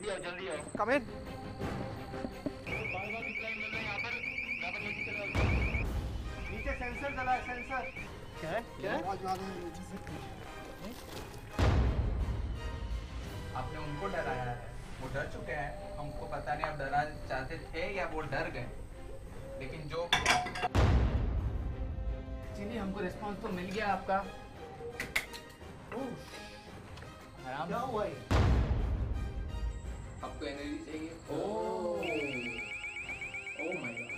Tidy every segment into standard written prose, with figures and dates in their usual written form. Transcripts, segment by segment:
जल्दी आओ। कम इन। नीचे सेंसर चला है, सेंसर। क्या है? क्या है? आपने उनको डराया है, वो डर चुके हैं। हमको पता नहीं आप डरा चाहते थे या वो डर गए, लेकिन जो चलिए हमको रिस्पांस तो मिल गया आपका। आराम क्या हुआ ये? आपको एनर्जी चाहिए। Oh my God.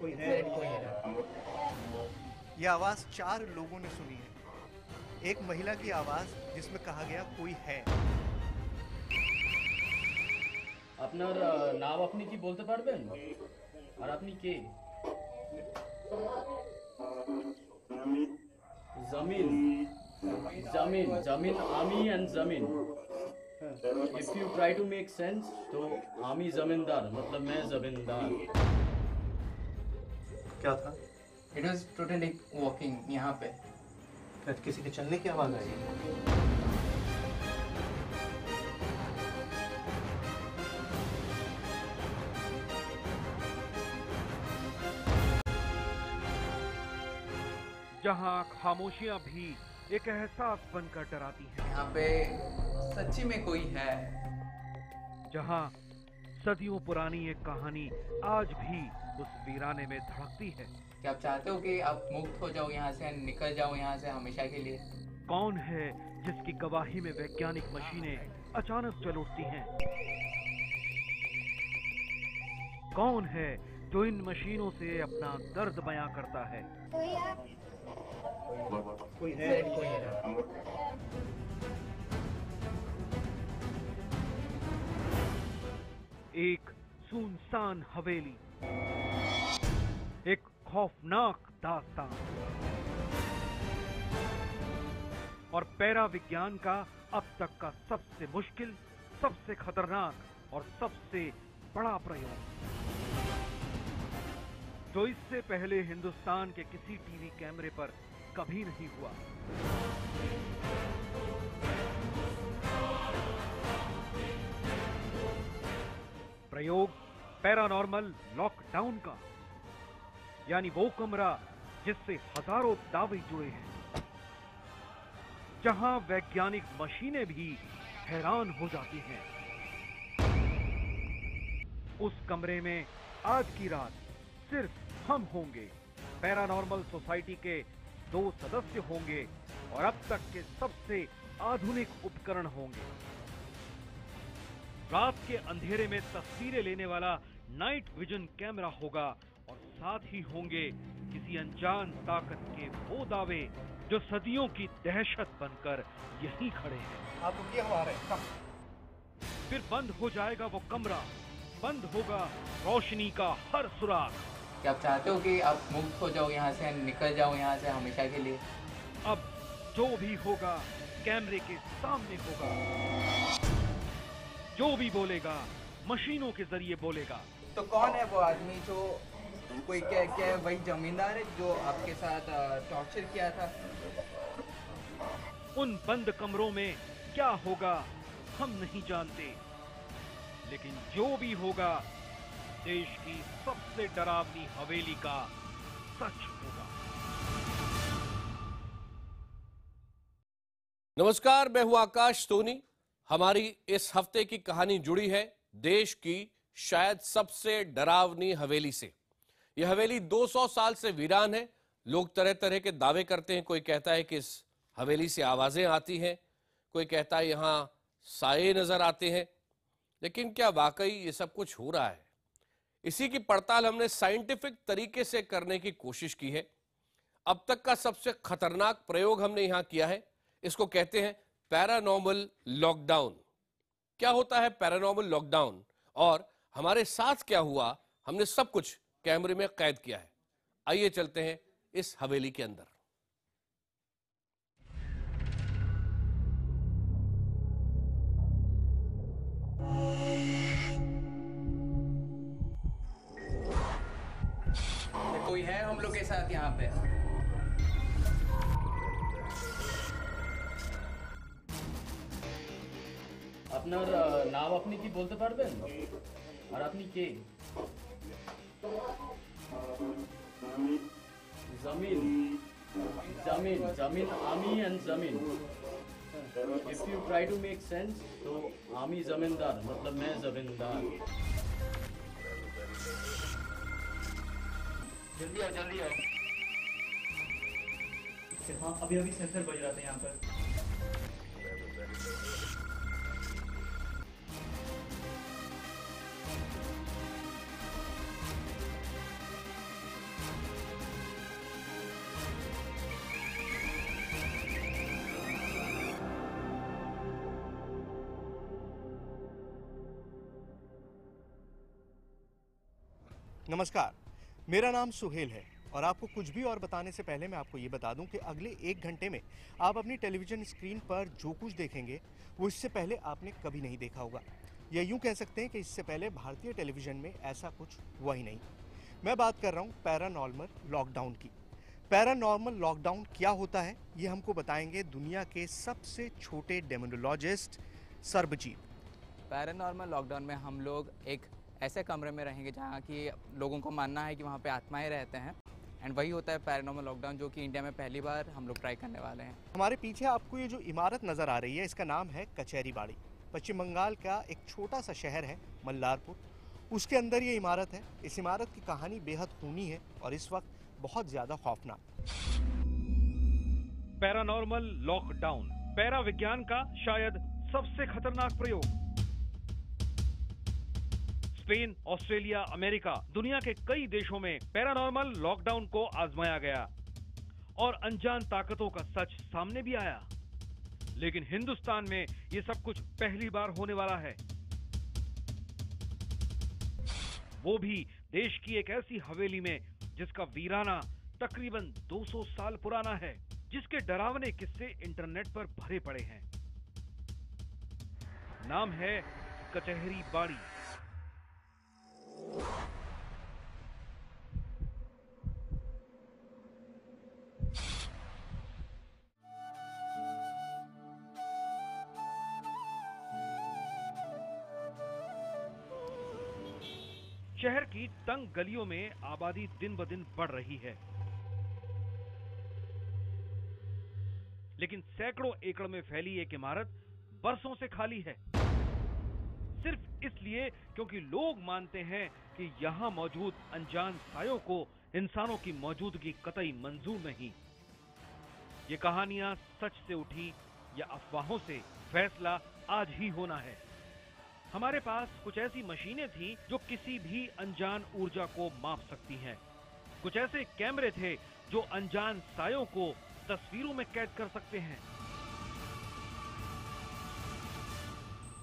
कोई है? ये आवाज 4 लोगों ने सुनी है। एक महिला की आवाज जिसमें कहा गया कोई है। আপনার নাম আপনি কি বলতে পারবেন? আর আপনি কে? জমিন জমিন জমিন আমি এন্ড জমিন। If you try to make sense, तो আমি জমিনদার मतलब मैं जमींदार। क्या था? इट वाज टोटली वॉकिंग यहाँ पे। किसी के चलने की आवाज आई? जहां खामोशियां भी एक एहसास बनकर डराती हैं, यहाँ पे सच्ची में कोई है। जहां सदियों पुरानी एक कहानी आज भी उस वीराने में धड़कती है। क्या आप चाहते हो कि आप मुक्त हो जाओ यहाँ से, निकल जाओ यहाँ से हमेशा के लिए? कौन है जिसकी गवाही में वैज्ञानिक मशीनें अचानक चल उठती हैं? कौन है जो इन मशीनों से अपना दर्द बयां करता है? कोई है? एक सुनसान हवेली, एक खौफनाक दास्तान और पैरा विज्ञान का अब तक का सबसे मुश्किल, सबसे खतरनाक और सबसे बड़ा प्रयोग, जो इससे पहले हिंदुस्तान के किसी टीवी कैमरे पर कभी नहीं हुआ। प्रयोग पैरानॉर्मल लॉकडाउन का, यानी वो कमरा जिससे हजारों दावे जुड़े हैं, जहां वैज्ञानिक मशीनें भी हैरान हो जाती हैं। उस कमरे में आज की रात सिर्फ हम होंगे, पैरानॉर्मल सोसाइटी के 2 सदस्य होंगे और अब तक के सबसे आधुनिक उपकरण होंगे। रात के अंधेरे में तस्वीरें लेने वाला नाइट विजन कैमरा होगा और साथ ही होंगे किसी अनजान ताकत के वो दावे जो सदियों की दहशत बनकर यहीं खड़े हैं। आपको क्या हुआ है? फिर बंद हो जाएगा वो कमरा, बंद होगा रोशनी का हर सुराग। क्या आप चाहते हो कि आप मुक्त हो जाओ यहाँ से, निकल जाओ यहाँ से हमेशा के लिए? अब जो भी होगा कैमरे के सामने होगा, जो भी बोलेगा मशीनों के जरिए बोलेगा। तो कौन है वो आदमी जो कोई क्या वही जमींदार है जो आपके साथ टॉर्चर किया था? उन बंद कमरों में क्या होगा हम नहीं जानते, लेकिन जो भी होगा देश की सबसे डरावनी हवेली का सच होगा। नमस्कार, मैं हूं आकाश सोनी। हमारी इस हफ्ते की कहानी जुड़ी है देश की शायद सबसे डरावनी हवेली से। यह हवेली 200 साल से वीरान है। लोग तरह तरह के दावे करते हैं। कोई कहता है कि इस हवेली से आवाजें आती हैं, कोई कहता है यहां साए नजर आते हैं। लेकिन क्या वाकई ये सब कुछ हो रहा है? इसी की पड़ताल हमने साइंटिफिक तरीके से करने की कोशिश की है। अब तक का सबसे खतरनाक प्रयोग हमने यहां किया है। इसको कहते हैं पैरानॉर्मल लॉकडाउन। क्या होता है पैरानॉर्मल लॉकडाउन और हमारे साथ क्या हुआ, हमने सब कुछ कैमरे में कैद किया है। आइए चलते हैं इस हवेली के अंदर। कोई है हम लोग के साथ यहाँ पे? আপনার নাম আপনি কি বলতে পারবেন? আর আপনি কে? জমিন, জমিন, জমিন, আমি and জমিন। If you try to make sense, तो आमी जमींदार मतलब मैं जमींदार। जल्दी आओ, जल्दी आओ। हाँ, अभी अभी सेंसर बज रहा था यहाँ पर। नमस्कार, मेरा नाम सुहेल है और आपको कुछ भी और बताने से पहले मैं आपको ये बता दूं कि अगले 1 घंटे में आप अपनी टेलीविजन स्क्रीन पर जो कुछ देखेंगे वो इससे पहले आपने कभी नहीं देखा होगा। या यूं कह सकते हैं कि इससे पहले भारतीय टेलीविजन में ऐसा कुछ हुआ ही नहीं। मैं बात कर रहा हूं पैरानॉर्मल लॉकडाउन की। पैरानॉर्मल लॉकडाउन क्या होता है ये हमको बताएंगे दुनिया के सबसे छोटे डेमोनोलॉजिस्ट सरबजीत। पैरानॉर्मल लॉकडाउन में हम लोग एक ऐसे कमरे में रहेंगे जहाँ की लोगों को मानना है कि वहाँ पे आत्माएं रहते हैं, एंड वही होता है पैरानॉर्मल लॉकडाउन, जो कि इंडिया में पहली बार हम लोग ट्राई करने वाले हैं। हमारे पीछे आपको ये जो इमारत नज़र आ रही है इसका नाम है कचहरी बाड़ी। पश्चिम बंगाल का एक छोटा सा शहर है मल्लारपुर, उसके अंदर ये इमारत है। इस इमारत की कहानी बेहद खूनी है और इस वक्त बहुत ज़्यादा खौफनाक। पैरानॉर्मल लॉकडाउन, पैरा विज्ञान का शायद सबसे खतरनाक प्रयोग। स्पेन, ऑस्ट्रेलिया, अमेरिका, दुनिया के कई देशों में पैरानॉर्मल लॉकडाउन को आजमाया गया और अनजान ताकतों का सच सामने भी आया। लेकिन हिंदुस्तान में ये सब कुछ पहली बार होने वाला है, वो भी देश की एक ऐसी हवेली में जिसका वीराना तकरीबन 200 साल पुराना है, जिसके डरावने किस्से इंटरनेट पर भरे पड़े हैं। नाम है कचहरी बाड़ी। शहर की तंग गलियों में आबादी दिन ब दिन बढ़ रही है, लेकिन सैकड़ों एकड़ में फैली एक इमारत बरसों से खाली है, सिर्फ इसलिए क्योंकि लोग मानते हैं कि यहाँ मौजूद अनजान सायों को इंसानों की मौजूदगी कतई मंजूर नहीं। ये कहानियां सच से उठी या अफवाहों से, फैसला आज ही होना है। हमारे पास कुछ ऐसी मशीनें थीं जो किसी भी अनजान ऊर्जा को माप सकती हैं। कुछ ऐसे कैमरे थे जो अनजान सायों को तस्वीरों में कैद कर सकते हैं।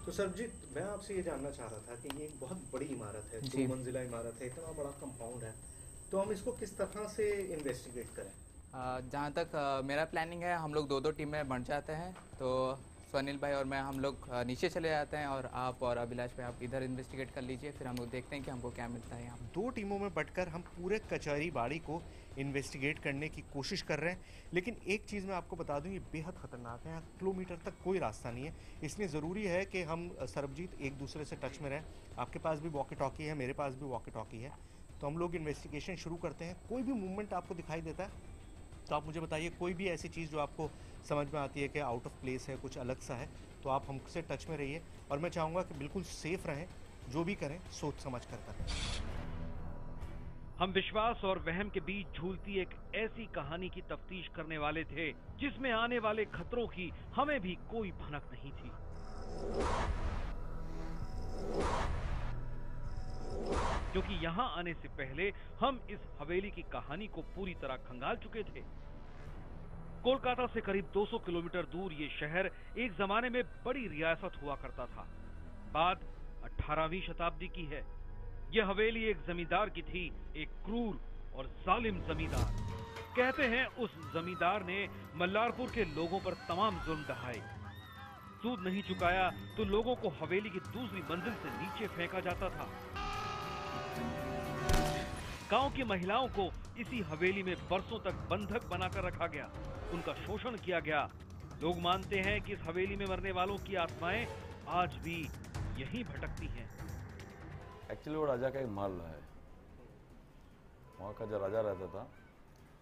तो सरबजीत, मैं आपसे ये जानना चाह रहा था कि ये एक बहुत बड़ी इमारत है, 2 मंजिला इमारत है, इतना बड़ा कंपाउंड है, तो हम इसको किस तरह से इन्वेस्टिगेट करें? जहाँ तक मेरा प्लानिंग है, हम लोग 2-2 टीम में बंट जाते हैं। तो स्वनिल भाई और मैं हम लोग नीचे चले जाते हैं और आप और अभिलाष भाई आप इधर इन्वेस्टिगेट कर लीजिए, फिर हम लोग देखते हैं कि हमको क्या मिलता है यहाँ। 2 टीमों में बंटकर हम पूरे कचहरी बाड़ी को इन्वेस्टिगेट करने की कोशिश कर रहे हैं। लेकिन एक चीज़ मैं आपको बता दूं, ये बेहद ख़तरनाक है। यहाँ किलोमीटर तक कोई रास्ता नहीं है, इसलिए ज़रूरी है कि हम सरबजीत एक दूसरे से टच में रहें। आपके पास भी वॉकी टॉकी है, मेरे पास भी वॉकी टॉकी है, तो हम लोग इन्वेस्टिगेशन शुरू करते हैं। कोई भी मूवमेंट आपको दिखाई देता है तो आप मुझे बताइए, कोई भी ऐसी चीज़ जो आपको समझ में आती है कि आउट ऑफ प्लेस है, कुछ अलग सा है, तो आप हमसे टच में रहिए। और मैं चाहूँगा कि बिल्कुल सेफ रहें, जो भी करें सोच समझ कर करें। हम विश्वास और वहम के बीच झूलती एक ऐसी कहानी की तफ्तीश करने वाले थे जिसमें आने वाले खतरों की हमें भी कोई भनक नहीं थी, क्योंकि यहाँ आने से पहले हम इस हवेली की कहानी को पूरी तरह खंगाल चुके थे। कोलकाता से करीब 200 किलोमीटर दूर ये शहर एक जमाने में बड़ी रियासत हुआ करता था। बात 18वीं शताब्दी की है। यह हवेली एक जमींदार की थी, एक क्रूर और जालिम जमींदार। कहते हैं उस जमींदार ने मल्लारपुर के लोगों पर तमाम जुल्म ढाए। सूद नहीं चुकाया तो लोगों को हवेली की दूसरी मंजिल से नीचे फेंका जाता था। गांव की महिलाओं को इसी हवेली में बरसों तक बंधक बनाकर रखा गया, उनका शोषण किया गया। लोग मानते हैं कि इस हवेली में मरने वालों की आत्माएं आज भी यहीं भटकती हैं। एक्चुअली वो राजा का एक महल है, वहाँ का जो राजा रहता था,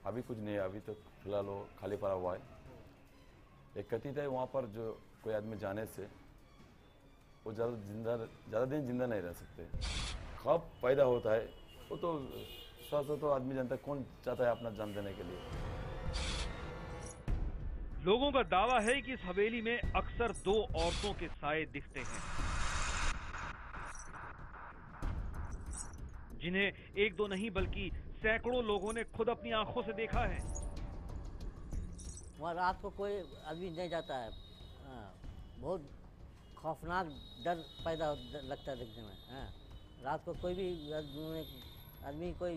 अभी कुछ नहीं है, अभी तो फिलहाल वो खाली पड़ा हुआ है। एक कथित है वहाँ पर जो कोई आदमी जाने से वो ज़्यादा दिन जिंदा नहीं रह सकते। कब पैदा होता है वो तो सच तो आदमी जानता है, कौन चाहता है अपना जान देने के लिए। लोगों का दावा है कि इस हवेली में अक्सर 2 औरतों के साए दिखते हैं, जिन्हें 1-2 नहीं बल्कि सैकड़ों लोगों ने खुद अपनी आंखों से देखा है। वहाँ रात को कोई आदमी नहीं जाता है। बहुत खौफनाक डर पैदा लगता है देखने में। रात को कोई भी आदमी कोई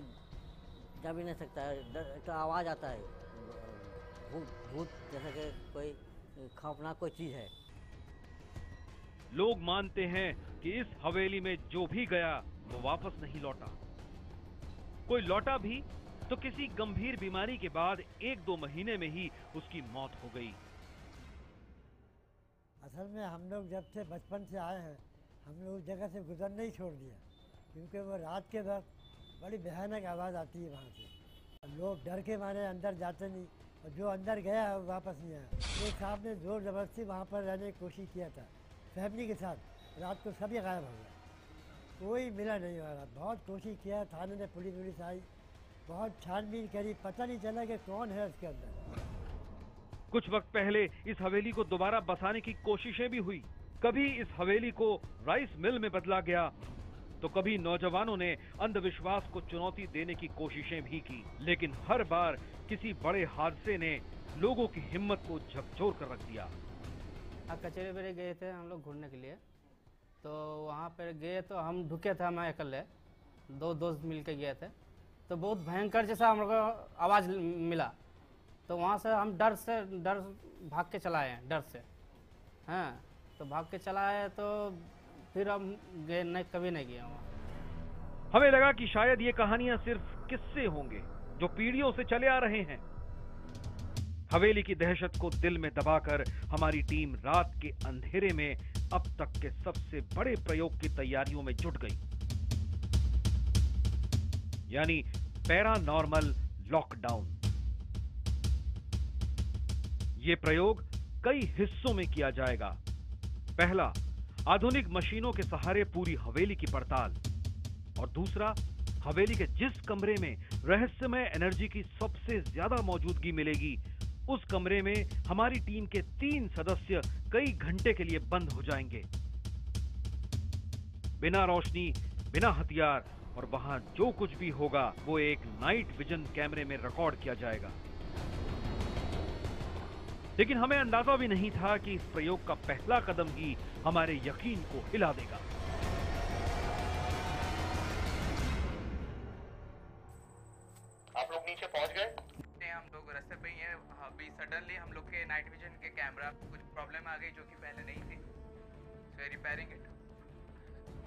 जा भी नहीं सकता है, डर का आवाज़ आता है, भूत जैसा कि कोई खौफनाक कोई चीज़ है। लोग मानते हैं कि इस हवेली में जो भी गया वो वापस नहीं लौटा। कोई लौटा भी तो किसी गंभीर बीमारी के बाद 1-2 महीने में ही उसकी मौत हो गई। असल में हम लोग जब से बचपन से आए हैं, हम लोग उस जगह से गुजरना ही छोड़ दिया, क्योंकि वो रात के वक्त बड़ी भयानक आवाज़ आती है वहाँ से। लोग डर के मारे अंदर जाते नहीं, और जो अंदर गया है वो वापस नहीं आया। एक साहब ने जोर ज़बरदस्ती वहाँ पर रहने की कोशिश किया था फैमिली के साथ, रात को सभी गायब हो गया, कोई मिला नहीं वाला। बहुत कोशिश किया, थाने में पुलिस आई, बहुत छानबीन करी, पता नहीं चला कि कौन है उसके अंदर। कुछ वक्त पहले इस हवेली को दोबारा बसाने की कोशिशें भी हुई। कभी इस हवेली को राइस मिल में बदला गया, तो कभी नौजवानों ने अंधविश्वास को चुनौती देने की कोशिशें भी की, लेकिन हर बार किसी बड़े हादसे ने लोगों की हिम्मत को झकझोर कर रख दिया। कचहरी पर गए थे हम लोग घूमने के लिए, तो वहाँ पर गए तो हम ढुके थे, मैं अकेले, 2 दोस्त मिल के गए थे, तो बहुत भयंकर जैसा हम लोग को आवाज़ मिला, तो वहाँ से हम डर भाग के चलाए हैं, डर से। हाँ, तो भाग के चलाए तो फिर हम गए नहीं, कभी नहीं गए वहाँ। हमें लगा कि शायद ये कहानियां सिर्फ किस्से होंगे जो पीढ़ियों से चले आ रहे हैं। हवेली की दहशत को दिल में दबाकर हमारी टीम रात के अंधेरे में अब तक के सबसे बड़े प्रयोग की तैयारियों में जुट गई, यानी पैरानॉर्मल लॉकडाउन। ये प्रयोग कई हिस्सों में किया जाएगा। पहला, आधुनिक मशीनों के सहारे पूरी हवेली की पड़ताल, और दूसरा, हवेली के जिस कमरे में रहस्यमय एनर्जी की सबसे ज्यादा मौजूदगी मिलेगी, उस कमरे में हमारी टीम के 3 सदस्य कई घंटे के लिए बंद हो जाएंगे, बिना रोशनी, बिना हथियार, और वहां जो कुछ भी होगा वो एक नाइट विजन कैमरे में रिकॉर्ड किया जाएगा। लेकिन हमें अंदाजा भी नहीं था कि इस प्रयोग का पहला कदम ही हमारे यकीन को हिला देगा। आप लोग नीचे पहुंच गए? हम लोग रास्ते पे ही हैं। अभी सडनली हम लोग के नाइट विजन के कैमरा कुछ प्रॉब्लम आ गई जो कि पहले नहीं थी, सो रिपेयरिंग इट।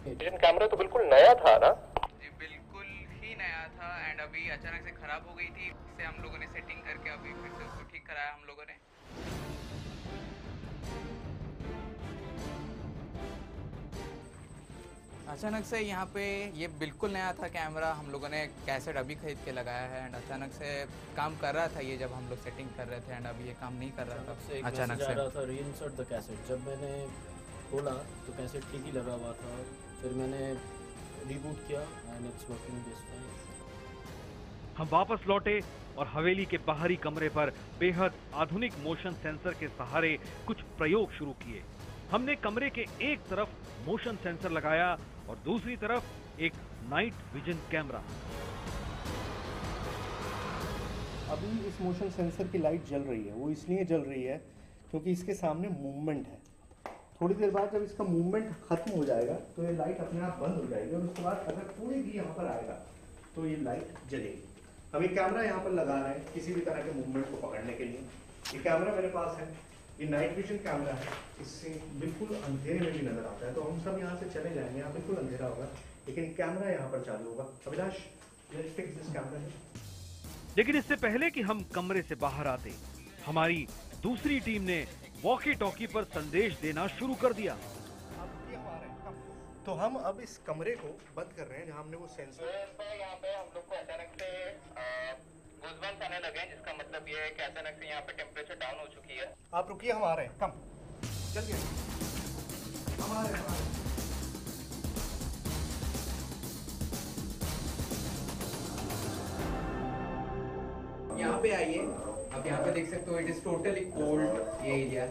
विजन कैमरा तो बिल्कुल नया था ना? जी बिल्कुल ही नया था, एंड अभी अचानक से खराब हो गई थी, इससे हम लोगों ने सेटिंग करके अभी फिर से उसको ठीक कराया हम लोगों ने। अचानक से यहाँ पे ये बिल्कुल नया था कैमरा, हम लोगों ने कैसेट अभी खरीद के लगाया है, एंड अचानक से काम कर रहा था ये जब हम लोग सेटिंग कर रहे थे, एंड अभी ये काम नहीं कर रहा था। अचानक से रहा था रीइंसर्ट द कैसेट, जब मैंने खोला तो कैसेट ठीक ही लगा हुआ था, फिर मैंने रीबूट किया and it's working just fine. हम वापस लौटे और हवेली के बाहरी कमरे पर बेहद आधुनिक मोशन सेंसर के सहारे कुछ प्रयोग शुरू किए। हमने कमरे के एक तरफ मोशन सेंसर लगाया और दूसरी तरफ एक नाइट विजन कैमरा। अभी इस मोशन सेंसर की लाइट जल रही है, वो इसलिए जल रही है क्योंकि इसके सामने मूवमेंट है। थोड़ी देर बाद जब इसका मूवमेंट खत्म हो जाएगा तो ये लाइट अपने आप बंद हो जाएगी, और उसके बाद अगर कोई भी यहाँ पर आएगा तो ये लाइट जलेगी। हम एक कैमरा यहाँ पर लगा रहे हैं किसी भी तरह के मूवमेंट को पकड़ने के लिए। ये कैमरा मेरे पास है, ये नाइट विजन कैमरा है, इससे बिल्कुल अंधेरे में भी नजर आता है। तो हम सब यहाँ से चले जाएंगे, यहाँ बिल्कुल अंधेरा होगा, लेकिन कैमरा यहाँ पर चालू होगा। Abhilash, let's fix this camera here. लेकिन इससे पहले कि हम कमरे से बाहर आते, हमारी दूसरी टीम ने वॉकी टॉकी पर संदेश देना शुरू कर दिया। तो हम अब इस कमरे को बंद कर रहे हैं जहां हमने वो सेंसर यहाँ पे हम लोग को अचानक से गूज़बम्प्स आने लगे हैं, जिसका मतलब ये है कि अचानक से यहाँ पे टेम्परेचर डाउन हो चुकी है। आप रुकिए, हम आ रहे हैं, कम चलिए हम आ रहे हैं। यहाँ पे आइए, आप यहाँ पे देख सकते हो, इट इज टोटली कोल्ड ये एरिया।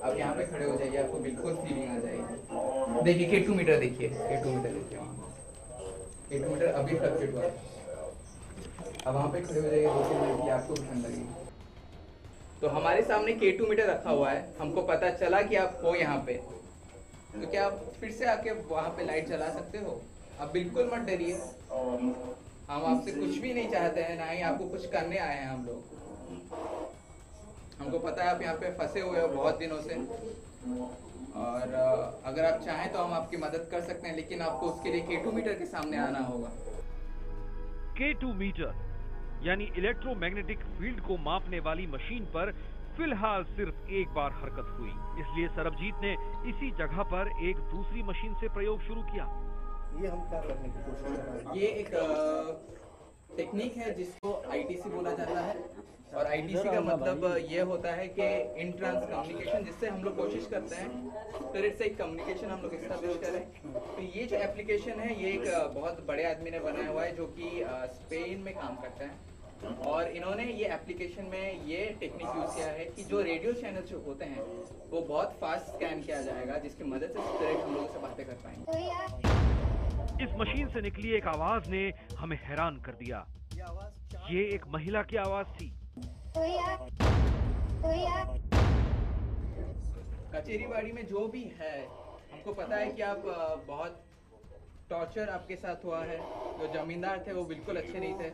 आप यहाँ पे खड़े हो जाइए, आपको बिल्कुल फीलिंग आ जाएगी। देखिए K2 मीटर, देखिए K2 मीटर, देखिए K2 मीटर अभी फ्लक्चुएट हुआ है। अब वहाँ पे खड़े हो जाइए 2-3 मिनट की, आपको भी ठंड लगेगी। तो हमारे सामने K2 मीटर रखा हुआ है, हमको पता चला कि आप हो यहाँ पे, तो क्या आप फिर से आके वहाँ पे लाइट जला सकते हो? आप बिल्कुल मत डरिए, हम आपसे कुछ भी नहीं चाहते हैं, ना ही आपको कुछ करने आए हैं हम लोग। हमको पता है आप यहाँ पे फंसे हुए हो बहुत दिनों से, और अगर आप चाहें तो हम आपकी मदद कर सकते हैं, लेकिन आपको उसके लिए K2 मीटर के सामने आना होगा। K2 मीटर यानी इलेक्ट्रोमैग्नेटिक फील्ड को मापने वाली मशीन पर फिलहाल सिर्फ एक बार हरकत हुई, इसलिए सरबजीत ने इसी जगह पर एक दूसरी मशीन से प्रयोग शुरू किया। ये हम क्या करने की कोशिश कर रहे हैं? ये एक टेक्निक है जिसको ITC बोला जाता है, और ITC का मतलब ये होता है कि इन ट्रांस कम्युनिकेशन, जिससे हम लोग कोशिश करते हैं स्पिरिट से एक कम्युनिकेशन हम लोग एस्टेब्लिश करें। तो ये जो एप्लीकेशन है, ये एक बहुत बड़े आदमी ने बनाया हुआ है जो कि स्पेन में काम करता है, और इन्होंने ये एप्लीकेशन में ये टेक्निक यूज किया है कि जो रेडियो चैनल जो होते हैं वो बहुत फास्ट स्कैन किया जाएगा, जिसकी मदद से स्पिरिट हम लोगों से बातें कर पाएंगे। इस मशीन से निकली एक आवाज ने हमें हैरान कर दिया। ये एक महिला की आवाज थी। कचेरीबाड़ी में जो भी है, हमको पता है कि आप बहुत टॉर्चर आपके साथ हुआ है। जो जमींदार थे वो बिल्कुल अच्छे नहीं थे,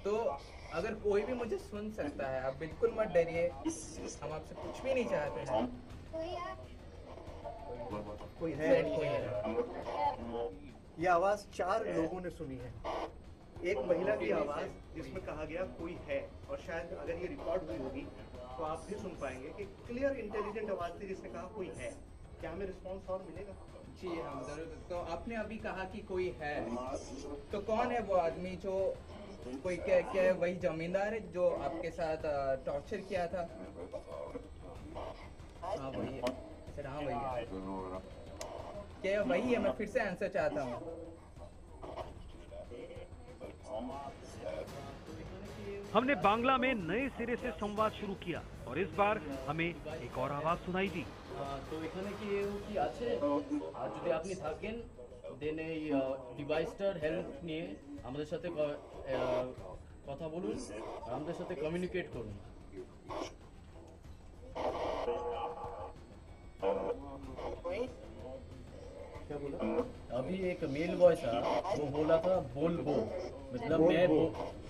तो अगर कोई भी मुझे सुन सकता है, आप बिल्कुल मत डरिए, हम आपसे कुछ भी नहीं चाहते हैं। कोई है? ये आवाज 4 लोगों ने सुनी है। एक महिला की आवाज जिसमें कहा गया कोई है, और शायद अगर ये रिकॉर्ड हुई होगी तो आप भी सुन पाएंगे कि क्लियर इंटेलिजेंट आवाज थी जिसने कहा कोई है। क्या हमें रिस्पॉन्स और मिलेगा? जी हाँ जरूर। तो आपने अभी कहा कि कोई है, तो कौन है वो आदमी? जो कोई क्या वही जमींदार है जो आपके साथ टॉर्चर किया था? हाँ वही है सर, हाँ वही है। क्या वही है? मैं फिर से आंसर चाहता हूँ। हमने बांग्ला में नए सिरे से संवाद शुरू किया, और इस बार हमें एक और आवाज सुनाई दी। তো এখানে কি কি আছে, আর যদি আপনি থাকেন দেন এই ডিভাইসটার হেল্প নিয়ে আমাদের সাথে কথা বলুন আর আমাদের সাথে কমিউনিকেট করুন। क्या बोला? अभी एक मेल वॉइस था, वो बोला था बोलबो, मतलब मैं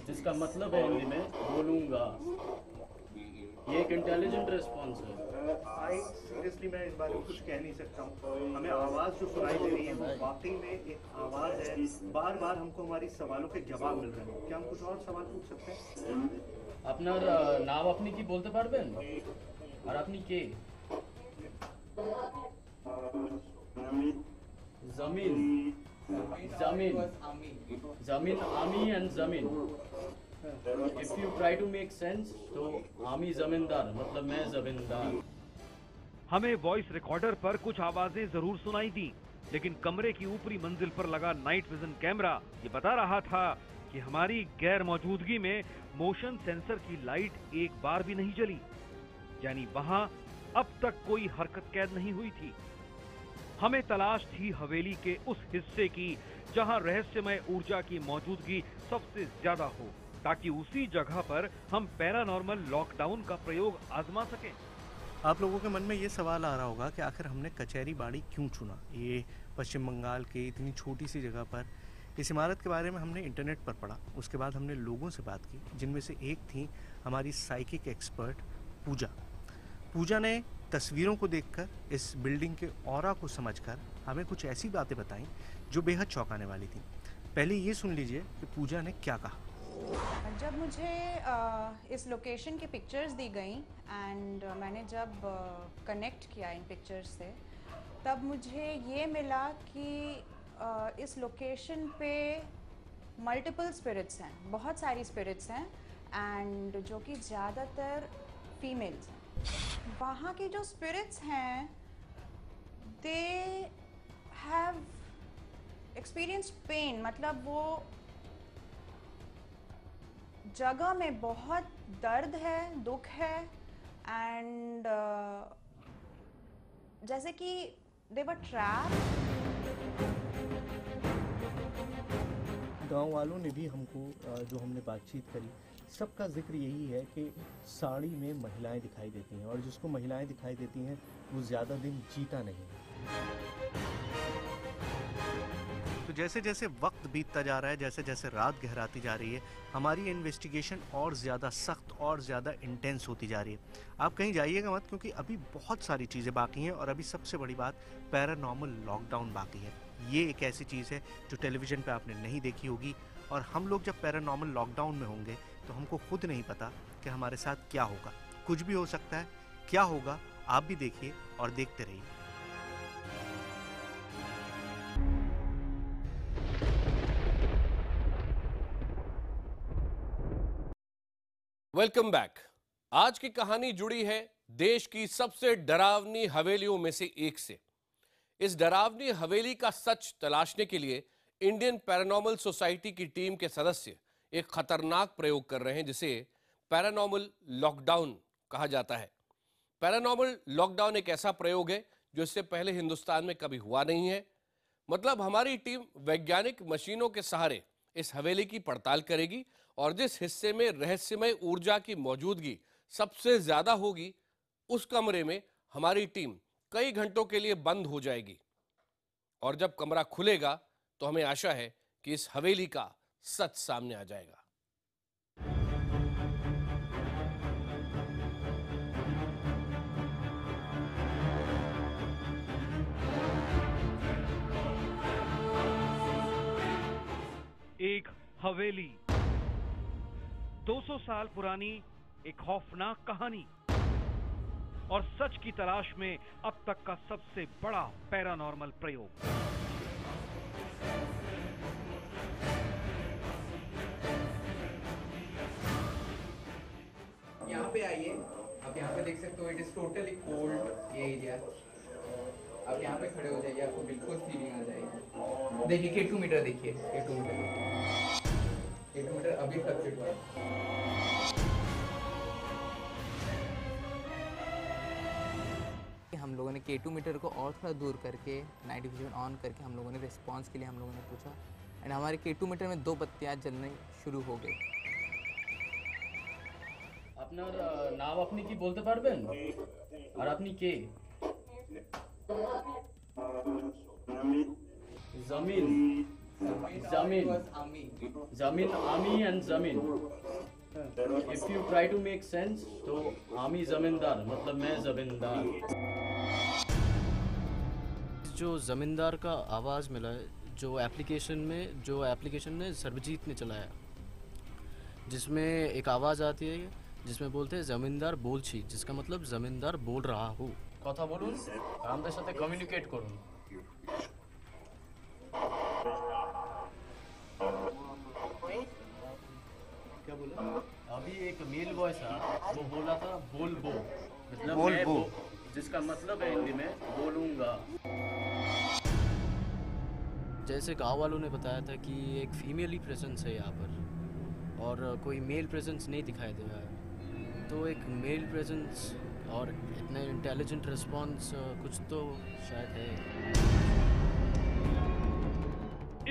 जिसका मतलब है हिंदी में बोलूंगा। ये एक इंटेलिजेंट रिस्पॉन्स है। सीरियसली मैं इस बारे में कुछ कह नहीं सकता हूँ। हमें आवाज़ जो सुनाई दे रही है वो वाकई में एक आवाज़ है। बार बार हमको हमारी सवालों के जवाब मिल रहे हैं। क्या हम कुछ और सवाल पूछ सकते हैं? আপনার নাম আপনি কি বলতে পারবেন? আর আপনি কে? জমিন জমিন জমিন আমি এন্ড জমিন। If you try to make sense, तो आमी जमींदार मतलब मैं जमींदार। हमें वॉइस रिकॉर्डर पर कुछ आवाजें जरूर सुनाई दी, लेकिन कमरे की ऊपरी मंजिल पर लगा नाइट विजन कैमरा ये बता रहा था कि हमारी गैर मौजूदगी में मोशन सेंसर की लाइट एक बार भी नहीं जली, यानी वहां अब तक कोई हरकत कैद नहीं हुई थी। हमें तलाश थी हवेली के उस हिस्से की जहां रहस्यमय ऊर्जा की मौजूदगी सबसे ज्यादा हो, ताकि उसी जगह पर हम पैरानॉर्मल लॉकडाउन का प्रयोग आजमा सकें। आप लोगों के मन में ये सवाल आ रहा होगा कि आखिर हमने कचहरी बाड़ी क्यों चुना। ये पश्चिम बंगाल के इतनी छोटी सी जगह पर। इस इमारत के बारे में हमने इंटरनेट पर पढ़ा, उसके बाद हमने लोगों से बात की, जिनमें से एक थी हमारी साइकिक एक्सपर्ट पूजा। पूजा ने तस्वीरों को देखकर, इस बिल्डिंग के ऑरा को समझकर हमें कुछ ऐसी बातें बताई जो बेहद चौंकाने वाली थी। पहले ये सुन लीजिए कि पूजा ने क्या कहा। जब मुझे इस लोकेशन की पिक्चर्स दी गई एंड मैंने जब कनेक्ट किया इन पिक्चर्स से, तब मुझे ये मिला कि इस लोकेशन पे मल्टीपल स्पिरिट्स हैं, बहुत सारी स्पिरिट्स हैं एंड जो कि ज़्यादातर फीमेल्स हैं। वहाँ की जो स्पिरिट्स हैं दे हैव एक्सपीरियंस्ड पेन, मतलब वो जगह में बहुत दर्द है, दुख है एंड जैसे कि दे वर ट्रैप्ड। गांव वालों ने भी हमको जो हमने बातचीत करी, सबका जिक्र यही है कि साड़ी में महिलाएं दिखाई देती हैं और जिसको महिलाएं दिखाई देती हैं वो ज़्यादा दिन जीता नहीं है। तो जैसे जैसे वक्त बीतता जा रहा है, जैसे जैसे रात गहराती जा रही है, हमारी इन्वेस्टिगेशन और ज़्यादा सख्त और ज़्यादा इंटेंस होती जा रही है। आप कहीं जाइएगा मत, क्योंकि अभी बहुत सारी चीज़ें बाकी हैं और अभी सबसे बड़ी बात, पैरानॉर्मल लॉकडाउन बाकी है। ये एक ऐसी चीज़ है जो टेलीविज़न पे आपने नहीं देखी होगी, और हम लोग जब पैरानॉर्मल लॉकडाउन में होंगे तो हमको खुद नहीं पता कि हमारे साथ क्या होगा। कुछ भी हो सकता है। क्या होगा आप भी देखिए और देखते रहिए। Welcome back. आज की कहानी जुड़ी है देश की सबसे डरावनी हवेलियों में से एक से। इस डरावनी हवेली का सच तलाशने के लिए इंडियन पैरानॉर्मल सोसाइटी की टीम के सदस्य एक खतरनाक प्रयोग कर रहे हैं, जिसे पैरानॉर्मल लॉकडाउन कहा जाता है। पैरानॉर्मल लॉकडाउन एक ऐसा प्रयोग है जो इससे पहले हिंदुस्तान में कभी हुआ नहीं है। मतलब हमारी टीम वैज्ञानिक मशीनों के सहारे इस हवेली की पड़ताल करेगी और जिस हिस्से में रहस्यमय ऊर्जा की मौजूदगी सबसे ज्यादा होगी, उस कमरे में हमारी टीम कई घंटों के लिए बंद हो जाएगी। और जब कमरा खुलेगा तो हमें आशा है कि इस हवेली का सच सामने आ जाएगा। एक हवेली, 200 साल पुरानी एक खौफनाक कहानी और सच की तलाश में अब तक का सबसे बड़ा पैरानॉर्मल प्रयोग। यहाँ पे आइए, आप यहाँ पे देख सकते हो it is totally cold area. आप यहाँ पे खड़े हो जाइए, आपको बिल्कुल फीलिंग आ जाएगी। देखिए K2 मीटर, देखिए K2 मीटर अभी फ्लक्चुएट हुआ है। हम लोगों ने K2 मीटर को और थोड़ा दूर करके नाइट विजन ऑन करके हम लोगों ने रिस्पांस के लिए हम लोगों ने पूछा एंड हमारे K2 मीटर में 2 बत्तियाँ जलने शुरू हो गई। আপনার নাম আপনি কি বলতে পারবেন? আর আপনি কে? জমিন, জমিন, জমিন, আমি and জমিন। If you try to make sense, तो আমি जमींदार मतलब मैं जमींदार। जो ज़मींदार का आवाज़ मिला है, जो एप्लीकेशन ने सर्वजीत ने चलाया, जिसमें एक आवाज़ आती है जिसमें बोलते हैं जमींदार बोलছি, जिसका मतलब जमींदार बोल रहा हूँ। কথা বলুন আর আমাদের সাথে কমিউনিকেট করুন। क्या बोला? अभी एक मेल वॉइस था, वो बोला था बोलबो, मतलब मैं जिसका मतलब है हिंदी में बोलूँगा। जैसे गांव वालों ने बताया था कि एक फीमेल ही प्रेजेंस है यहाँ पर और कोई मेल प्रेजेंस नहीं दिखाई दे रहा है, तो एक मेल प्रेजेंस और इतना इंटेलिजेंट रिस्पॉन्स कुछ तो शायद है।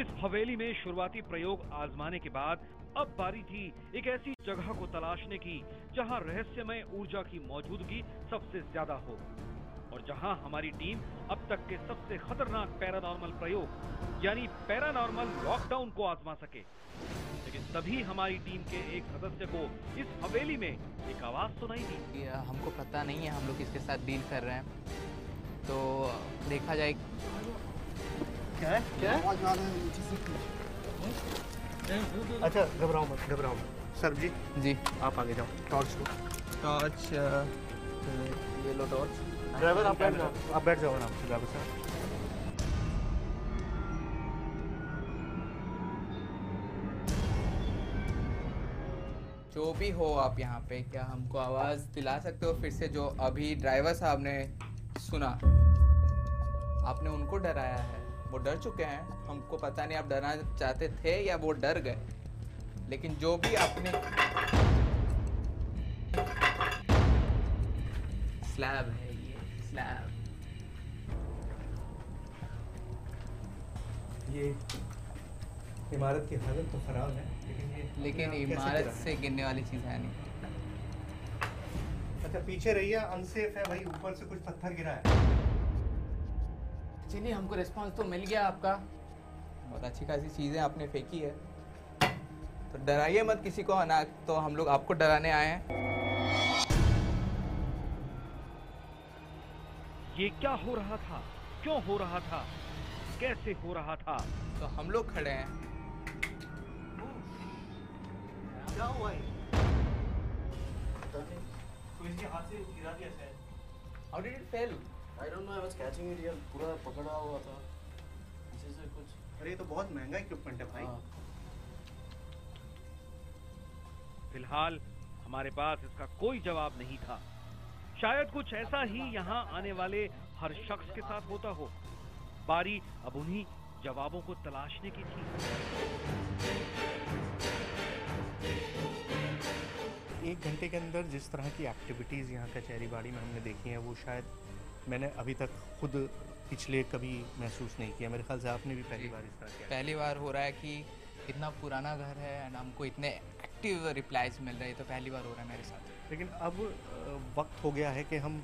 इस हवेली में शुरुआती प्रयोग आजमाने के बाद अब बारी थी एक ऐसी जगह को तलाशने की जहां रहस्यमय ऊर्जा की मौजूदगी सबसे ज्यादा हो और जहां हमारी टीम अब तक के सबसे खतरनाक पैरानॉर्मल प्रयोग यानी पैरानॉर्मल लॉकडाउन को आजमा सके। लेकिन तभी हमारी टीम के एक सदस्य को इस हवेली में एक आवाज सुनाई दी। हमको पता नहीं है हम लोग किसके साथ डील कर रहे हैं, तो देखा जाए। क्या है? क्या आवाज आ रहा है? अच्छा घबराओ मत, घबराओ मत। सर जी आप आगे जाओ, टॉर्च लो। टॉर्च ये लो टॉर्च। ड्राइवर आप बैठ जाओ, आप बैठ जाओ आराम से ड्राइवर साहब। जो भी हो आप यहाँ पे, क्या हमको आवाज़ दिला सकते हो फिर से, जो अभी ड्राइवर साहब ने सुना? आपने उनको डराया है, वो डर चुके हैं। हमको पता नहीं आप डराना चाहते थे या वो डर गए, लेकिन जो भी आपने स्लैब है, ये स्लैब, ये इमारत की हालत तो खराब है, लेकिन इमारत से गिरने वाली चीज़ है नहीं। अच्छा पीछे रहिए, अनसेफ है भाई, ऊपर से कुछ पत्थर गिरा है। चलिए, हमको रिस्पांस तो मिल गया आपका, बहुत अच्छी खासी चीज़ें आपने फेंकी है, तो डराइए मत किसी को, ना तो हम लोग आपको डराने आए हैं। ये क्या हो रहा था, क्यों हो रहा था, कैसे हो रहा था? तो हम लोग खड़े हैं। क्या हुआ ये? कोई इसके हाथ से गिरा दिया शायद। How did it fail? I don't know, I was catching it, यार पूरा पकड़ा हुआ था पीछे से कुछ। अरे ये तो बहुत महंगा इक्विपमेंट है भाई। फिलहाल हमारे पास इसका कोई जवाब नहीं था। शायद कुछ ऐसा ही यहाँ आने वाले हर शख्स के साथ होता हो। बारी अब उन्हीं जवाबों को तलाशने की थी। एक घंटे के अंदर जिस तरह की एक्टिविटीज़ यहाँ कचहरी बाड़ी में हमने देखी हैं, वो शायद मैंने अभी तक खुद पिछले कभी महसूस नहीं किया। मेरे ख्याल से आपने भी पहली बार इस तरह किया। पहली बार हो रहा है कि इतना पुराना घर है एंड हमको इतने एक्टिव रिप्लाईज मिल रहे हैं, तो पहली बार हो रहा है मेरे साथ। लेकिन अब वक्त हो गया है कि हम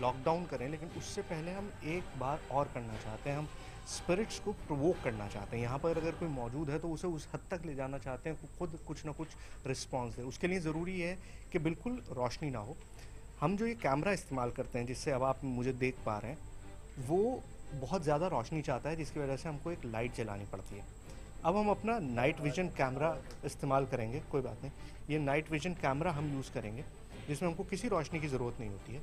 लॉकडाउन करें, लेकिन उससे पहले हम एक बार और करना चाहते हैं। हम स्पिरिट्स को प्रोवोक करना चाहते हैं। यहाँ पर अगर कोई मौजूद है तो उसे उस हद तक ले जाना चाहते हैं, खुद कुछ ना कुछ रिस्पॉन्स दे। उसके लिए ज़रूरी है कि बिल्कुल रोशनी ना हो। हम जो ये कैमरा इस्तेमाल करते हैं, जिससे अब आप मुझे देख पा रहे हैं, वो बहुत ज़्यादा रोशनी चाहता है, जिसकी वजह से हमको एक लाइट जलानी पड़ती है। अब हम अपना नाइट विजन कैमरा इस्तेमाल करेंगे, कोई बात नहीं। ये नाइट विजन कैमरा हम यूज़ करेंगे, जिसमें हमको किसी रोशनी की ज़रूरत नहीं होती है।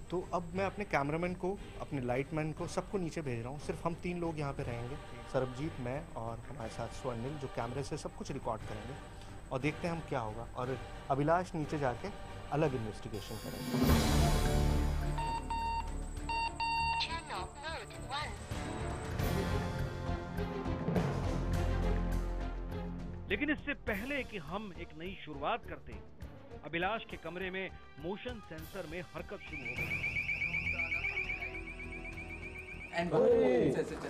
तो अब मैं अपने कैमरामैन को, अपने लाइटमैन को, सबको नीचे भेज रहा हूँ। सिर्फ हम 3 लोग यहाँ पे रहेंगे, सरबजीत, मैं और हमारे साथ स्वर्निल, जो कैमरे से सब कुछ रिकॉर्ड करेंगे और देखते हैं हम क्या होगा। और अभिलाष नीचे जाके अलग इन्वेस्टिगेशन करेंगे। लेकिन इससे पहले कि हम एक नई शुरुआत करते, अभिलाष के कमरे में मोशन सेंसर में हरकत शुरू हो गई।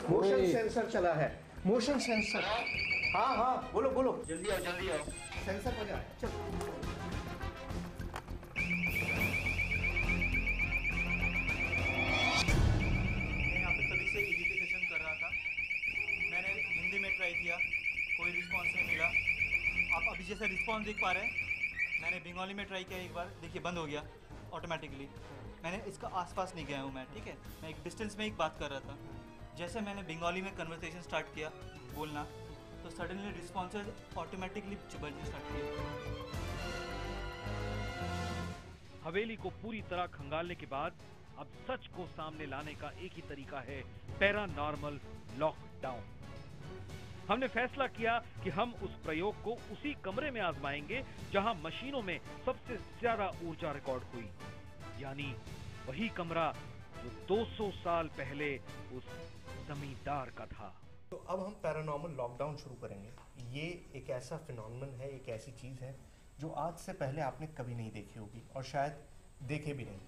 मोशन सेंसर चला है, मोशन सेंसर। हाँ हाँ बोलो बोलो, जल्दी आओ जल्दी आओ। सेंसर बजा है, चलो। यहाँ पे तभी से इरिटेशन कर रहा था। मैंने हिंदी में ट्राई किया, कोई रिस्पॉन्स नहीं मिला। आप अभी जैसा रिस्पॉन्स देख पा रहे हैं, मैंने बंगाली में ट्राई किया एक बार, देखिए बंद हो गया ऑटोमेटिकली। मैंने इसका आसपास नहीं गया हूँ मैं, ठीक है, मैं एक डिस्टेंस में एक बात कर रहा था। जैसे मैंने बंगाली में कन्वर्सेशन स्टार्ट किया बोलना, तो सडनली रिस्पॉन्सेज ऑटोमेटिकली बजने स्टार्ट किए। हवेली को पूरी तरह खंगालने के बाद अब सच को सामने लाने का एक ही तरीका है, पैरानॉर्मल लॉकडाउन। हमने फैसला किया कि हम उस प्रयोग को उसी कमरे में आजमाएंगे जहां मशीनों में सबसे ज्यादा ऊर्जा रिकॉर्ड हुई, यानी वही कमरा जो 200 साल पहले उस जमींदार का था। तो अब हम पैरानॉर्मल लॉकडाउन शुरू करेंगे। ये एक ऐसा फिनोमेनन है, एक ऐसी चीज़ है जो आज से पहले आपने कभी नहीं देखी होगी और शायद देखे भी नहीं।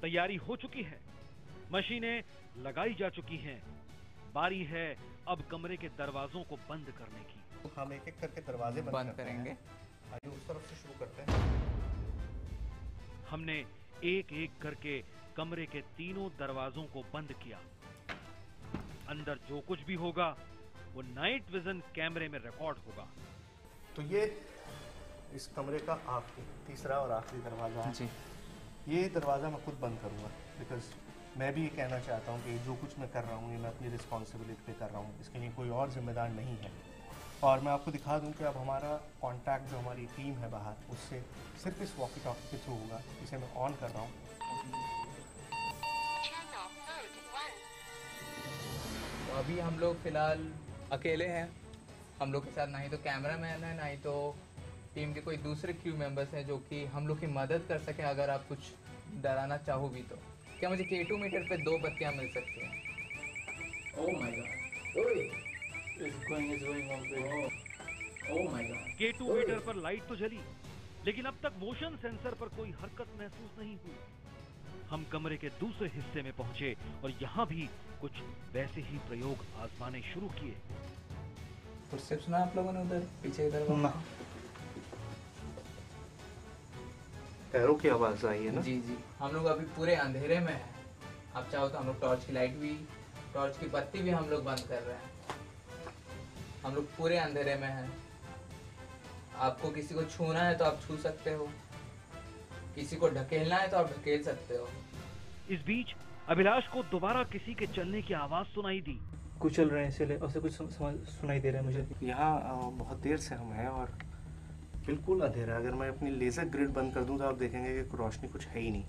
तैयारी हो चुकी है, मशीनें लगाई जा चुकी हैं, बारी है अब कमरे के दरवाजों को बंद करने की। हम एक एक करके दरवाजे बंद करेंगे। आइए उस तरफ से शुरू करते हैं। हमने एक एक करके कमरे के तीनों दरवाजों को बंद किया। अंदर जो कुछ भी होगा वो नाइट विजन कैमरे में रिकॉर्ड होगा। तो ये इस कमरे का तीसरा और आखिरी दरवाजा है। जी। ये दरवाज़ा मैं खुद बंद करूँगा, बिकॉज मैं भी ये कहना चाहता हूँ कि जो कुछ मैं कर रहा हूँ ये मैं अपनी रिस्पॉन्सिबिलिटी पे कर रहा हूँ, इसके लिए कोई और जिम्मेदार नहीं है। और मैं आपको दिखा दूं कि अब हमारा कांटेक्ट जो हमारी टीम है बाहर उससे सिर्फ इस वॉकी टॉकी के थ्रू होगा। इसे मैं ऑन कर रहा हूँ। तो अभी हम लोग फ़िलहाल अकेले हैं। हम लोग के साथ ना ही तो कैमरामैन है, ना ही तो टीम के कोई दूसरे क्रू मेंबर्स हैं जो कि हम लोग की मदद कर सकें अगर आप कुछ डराना चाहो भी तो। क्या मुझे K2 मीटर पे 2 बत्तियाँ मिल सकती हैं? Oh my god. It's going on. Oh my god. K2 meter पर लाइट तो जली, लेकिन अब तक मोशन सेंसर पर कोई हरकत महसूस नहीं हुई। हम कमरे के दूसरे हिस्से में पहुंचे और यहाँ भी कुछ वैसे ही प्रयोग आजमाने शुरू किए। फुटस्टेप सुना आप लोगों ने उधर पीछे इधर? पैरों की आवाज आई है ना? जी जी। हम लोग अभी पूरे अंधेरे में हैं। आप चाहो तो हम लोग टॉर्च की लाइट भी, टॉर्च की बत्ती भी हम लोग बंद कर रहे हैं। हम लोग पूरे अंधेरे में हैं। आपको किसी को छूना है तो आप छू सकते हो, किसी को ढकेलना है तो आप ढकेल सकते हो। इस बीच अभिलाष को दोबारा किसी के चलने की आवाज सुनाई दी। कुछ चल रहे हैं इसलिए ऐसे कुछ सुनाई दे रहा है मुझे। यहाँ बहुत देर से हम हैं और बिल्कुल अंधेरा। अगर मैं अपनी लेजर ग्रिड बंद कर दूं तो आप देखेंगे कि रोशनी कुछ है ही नहीं।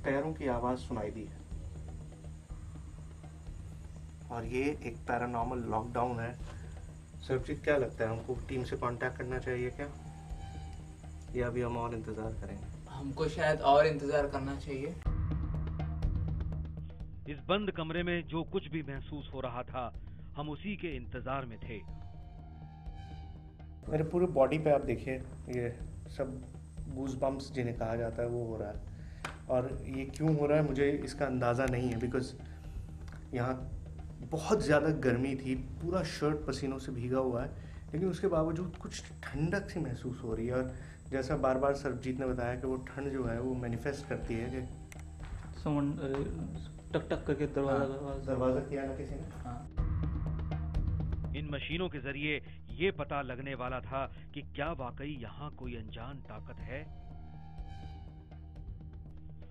पैरों की आवाज सुनाई दी है और ये एक पैरानॉर्मल लॉकडाउन है। सरबजीत, क्या लगता है हमको टीम से कांटेक्ट करना चाहिए क्या, या अभी हम और इंतजार करेंगे? हमको शायद और इंतजार करना चाहिए। इस बंद कमरे में जो कुछ भी महसूस हो रहा था, हम उसी के इंतजार में थे। मेरे पूरे बॉडी पे आप देखिए, ये सब गूज बम्प्स जिन्हें कहा जाता है वो हो रहा है। और ये क्यों हो रहा है मुझे इसका अंदाज़ा नहीं है, बिकॉज़ यहाँ बहुत ज़्यादा गर्मी थी, पूरा शर्ट पसीनों से भीगा हुआ है, लेकिन उसके बावजूद कुछ ठंडक सी महसूस हो रही है। और जैसा बार बार सरबजीत ने बताया कि वो ठंड जो है वो मैनिफेस्ट करती है कि टक टक करके दरवाज़ा किया ना किसी ने। इन मशीनों के जरिए ये पता लगने वाला था कि क्या वाकई यहाँ कोई अनजान ताकत है।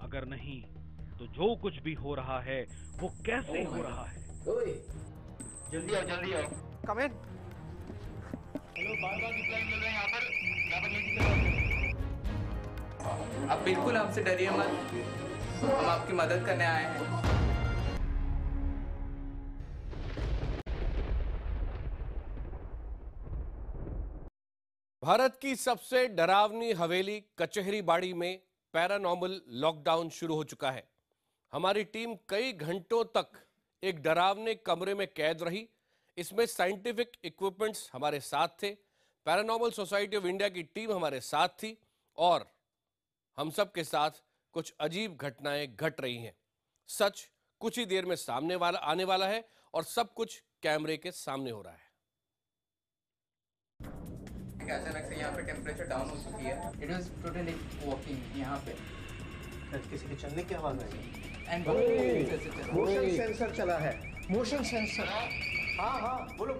अगर नहीं तो जो कुछ भी हो रहा है वो कैसे हो रहा है। जल्दी आओ। कम इन। हेलो, बार-बार रिप्लाई मिल रहे हैं यहाँ पर। आप बिल्कुल हमसे डरिए मत, हम आपकी मदद करने आए हैं। भारत की सबसे डरावनी हवेली कचहरी बाड़ी में पैरानॉर्मल लॉकडाउन शुरू हो चुका है। हमारी टीम कई घंटों तक एक डरावने कमरे में कैद रही। इसमें साइंटिफिक इक्विपमेंट्स हमारे साथ थे, पैरानॉर्मल सोसाइटी ऑफ इंडिया की टीम हमारे साथ थी और हम सब के साथ कुछ अजीब घटनाएं घट रही हैं। सच कुछ ही देर में आने वाला है और सब कुछ कैमरे के सामने हो रहा है। अचानक से यहाँ पे टेम्परेचर डाउन हो चुकी है। इट वाज टोटली वॉकिंग यहाँ पे। किसी के चलने की आवाज आई एंड मोशन सेंसर चला है। Motion sensor. हाँ बोलो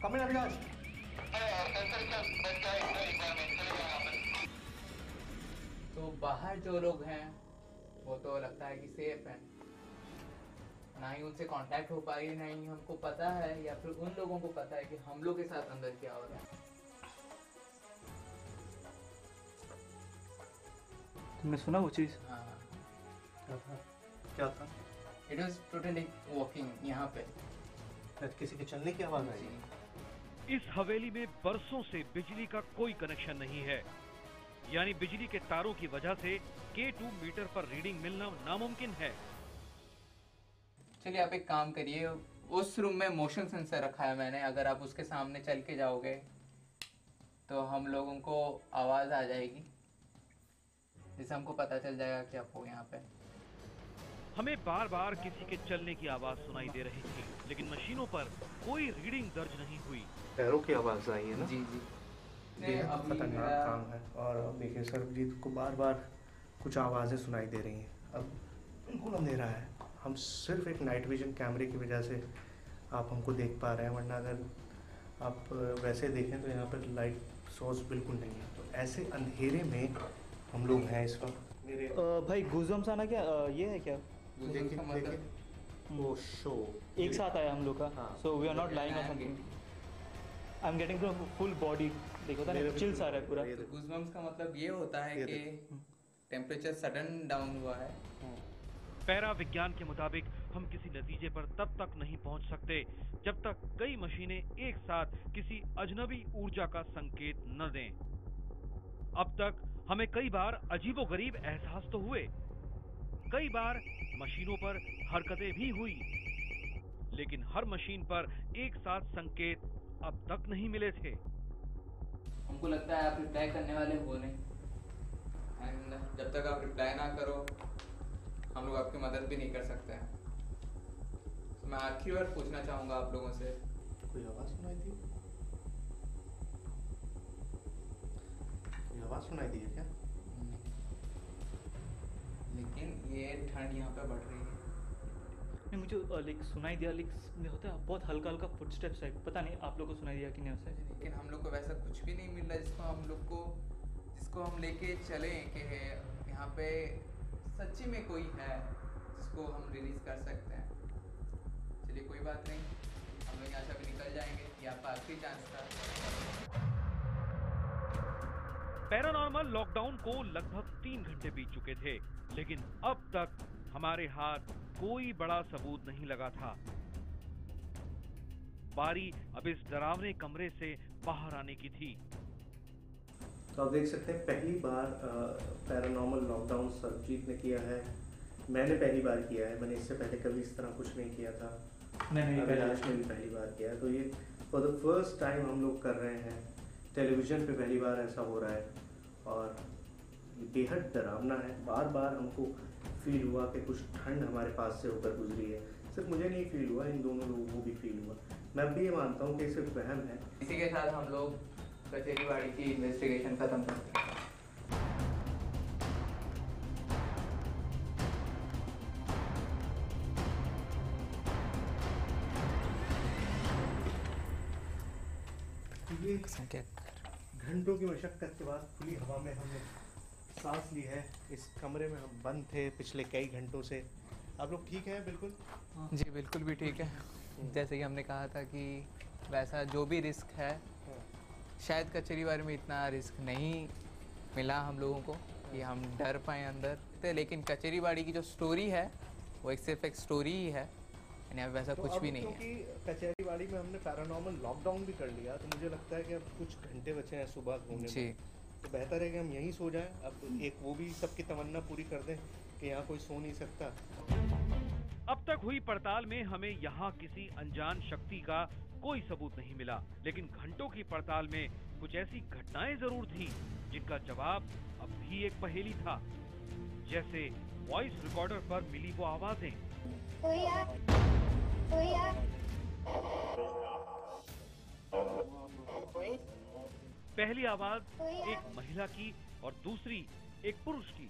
कम इन अभिलाष। तो बाहर जो लोग हैं वो तो लगता है कि सेफ हैं, ना ही उनसे कांटेक्ट हो पाई, ना ही हमको पता है या फिर उन लोगों को पता है कि हम लोग के साथ अंदर क्या हो रहा है। तुमने सुना वो चीज? हाँ। क्या था? इट वाज टोटली वॉकिंग यहाँ पे। किसी के चलने की आवाज आई। इस हवेली में बरसों से बिजली का कोई कनेक्शन नहीं है, यानी बिजली के तारों की वजह से K2 मीटर पर रीडिंग मिलना नामुमकिन है। चलिए आप एक काम करिए, उस रूम में मोशन सेंसर रखा है मैंने। अगर आप उसके सामने चल के जाओगे तो हम लोगों को आवाज आ जाएगी, जिससे हमको पता चल जाएगा कि आप हो यहाँ पे। हमें बार बार किसी के चलने की आवाज सुनाई दे रही थी, लेकिन मशीनों पर कोई रीडिंग दर्ज नहीं हुई। पैरों की आवाज आई है ना? जी। बेहद खतरनाक काम है। और अब देखिए सरबजीत को बार बार कुछ आवाज़ें सुनाई दे रही हैं। अब बिल्कुल अंधेरा है। हम सिर्फ एक नाइट विजन कैमरे की वजह से आप हमको देख पा रहे हैं, वरना अगर आप वैसे देखें तो यहाँ पर लाइट सोर्स बिल्कुल नहीं है। तो ऐसे अंधेरे में हम लोग हैं इस वक्त। भाई गूज़बम्स आना क्या ये है क्या? देखिए वो शो एक साथ आया हम लोग का, so we are not lying on something, I am getting the full body, देखो था ना चिल्स आ रहा है पूरा। गूज़बम्प्स का मतलब ये होता है कि टेम्परेचर सडन डाउन हुआ है। पैरा विज्ञान के मुताबिक हम किसी नतीजे पर तब तक नहीं पहुंच सकते जब तक कई मशीनें एक साथ किसी अजनबी ऊर्जा का संकेत न दें। अब तक हमें कई बार अजीबोगरीब एहसास तो हुए, कई बार मशीनों पर हरकतें भी हुई, लेकिन हर मशीन पर एक साथ संकेत अब तक नहीं मिले थे। हमको लगता है आप रिप्लाई करने वाले हो नहीं, एंड जब तक आप रिप्लाई ना करो हम लोग आपकी मदद भी नहीं कर सकते हैं। तो मैं आखिरी बार पूछना चाहूँगा आप लोगों से, कोई आवाज़ सुनाई दी? कोई आवाज़ सुनाई दी है क्या? लेकिन ये ठंड यहाँ पे बढ़ रही है। नहीं मुझे लाइक सुनाई दिया, लाइक होता है बहुत हल्का हल्का फुटस्टेप्स है, पता नहीं आप लोग को सुनाई दिया कि नहीं वैसे। लेकिन हम लोग को वैसा कुछ भी नहीं मिल रहा जिसको हम लेके चलें कि यहाँ पे सच्ची में कोई है जिसको हम रिलीज कर सकते हैं। चलिए कोई बात नहीं, हम लोग यहाँ से अभी निकल जाएंगे, ये आपका आखिरी चांस था। पैरानॉर्मल लॉकडाउन को लगभग 3 घंटे बीत चुके थे, लेकिन अब तक हमारे हाथ कोई बड़ा सबूत नहीं लगा था। बारी अब इस डरावने कमरे से बाहर आने की थी। तो आप देख सकते हैं पहली बार पैरानॉर्मल लॉकडाउन सरजीत ने किया है, मैंने पहली बार किया है, मैंने इससे पहले कभी इस तरह कुछ नहीं किया था। अभिलाष ने भी पहली बार किया है, तो ये फॉर द फर्स्ट टाइम हम लोग कर रहे हैं। टेलीविज़न पे पहली बार ऐसा हो रहा है और बेहद डरावना है। बार बार हमको फील हुआ कि कुछ ठंड हमारे पास से होकर गुजरी है। सिर्फ मुझे नहीं फील हुआ, इन दोनों लोगों को भी फील हुआ। मैं भी ये मानता हूँ कि सिर्फ वहम है। इसी के साथ हम लोग कचेरीबाड़ी की इन्वेस्टिगेशन खत्म करते हैं। ये घंटों की मशक्कत के बाद खुली हवा में हमने सांस ली है। इस कमरे में हम बंद थे पिछले कई घंटों से। आप लोग ठीक हैं? बिल्कुल जी बिल्कुल भी ठीक है। जैसे कि हमने कहा था कि वैसा जो भी रिस्क है, शायद कचेरीबाड़ी में इतना रिस्क नहीं मिला हम लोगों को कि हम डर पाए अंदर थे, लेकिन कचेरीबाड़ी की जो स्टोरी है वो सिर्फ एक स्टोरी ही है, यानी अब वैसा कुछ भी नहीं है। क्योंकि कचेरीबाड़ी में हमने पैरानॉर्मल लॉकडाउन भी कर लिया, तो मुझे लगता है कि अब कुछ घंटे बचे हैं सुबह होने में, तो बेहतर है कि हम यहीं सो जाएं। अब एक वो भी सबकी तमन्ना पूरी कर दें कि यहाँ कोई सो नहीं सकता। अब तक हुई पड़ताल में हमें यहाँ किसी अनजान शक्ति का कोई सबूत नहीं मिला, लेकिन घंटों की पड़ताल में कुछ ऐसी घटनाएं जरूर थी जिनका जवाब अब भी एक पहेली था। जैसे वॉइस रिकॉर्डर पर मिली वो आवाजें, पहली आवाज एक महिला की और दूसरी एक पुरुष की,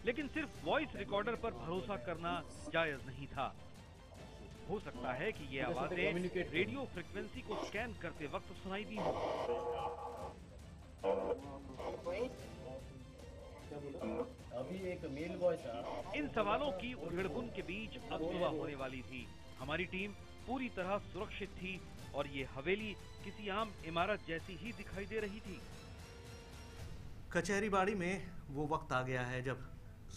लेकिन सिर्फ वॉइस रिकॉर्डर पर भरोसा करना जायज नहीं था। हो सकता है कि ये आवाजें रेडियो फ्रिक्वेंसी को स्कैन करते वक्त सुनाई दी हो। अभी एक मेल वॉइस था। इन सवालों की उधेड़बुन के बीच अब सुबह होने वाली थी। हमारी टीम पूरी तरह सुरक्षित थी और ये हवेली किसी आम इमारत जैसी ही दिखाई दे रही थी। कचहरीबाड़ी में वो वक्त आ गया है जब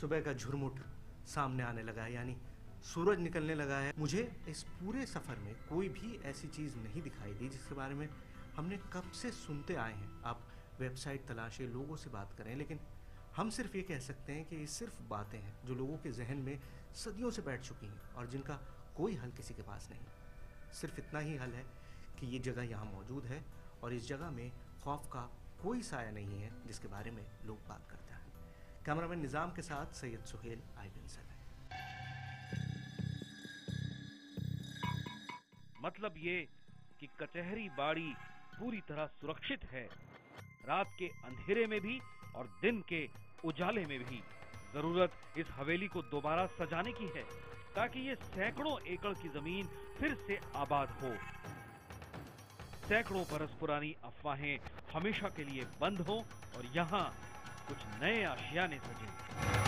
सुबह का झुरमुट सामने आने लगा है, यानी सूरज निकलने लगा है। मुझे इस पूरे सफ़र में कोई भी ऐसी चीज़ नहीं दिखाई दी जिसके बारे में हमने कब से सुनते आए हैं। आप वेबसाइट तलाशें, लोगों से बात करें, लेकिन हम सिर्फ ये कह सकते हैं कि ये सिर्फ बातें हैं जो लोगों के जहन में सदियों से बैठ चुकी हैं और जिनका कोई हल किसी के पास नहीं। सिर्फ इतना ही हल है कि ये जगह यहाँ मौजूद है और इस जगह में खौफ का कोई साया नहीं है जिसके बारे में लोग बात करते हैं। कैमरामैन निज़ाम के साथ सैयद सुहेल, IBN 7। मतलब ये कि कचहरीबाड़ी पूरी तरह सुरक्षित है, रात के अंधेरे में भी और दिन के उजाले में भी। जरूरत इस हवेली को दोबारा सजाने की है ताकि ये सैकड़ों एकड़ की जमीन फिर से आबाद हो, सैकड़ों बरस पुरानी अफवाहें हमेशा के लिए बंद हों और यहाँ कुछ नए आशियाने सजें।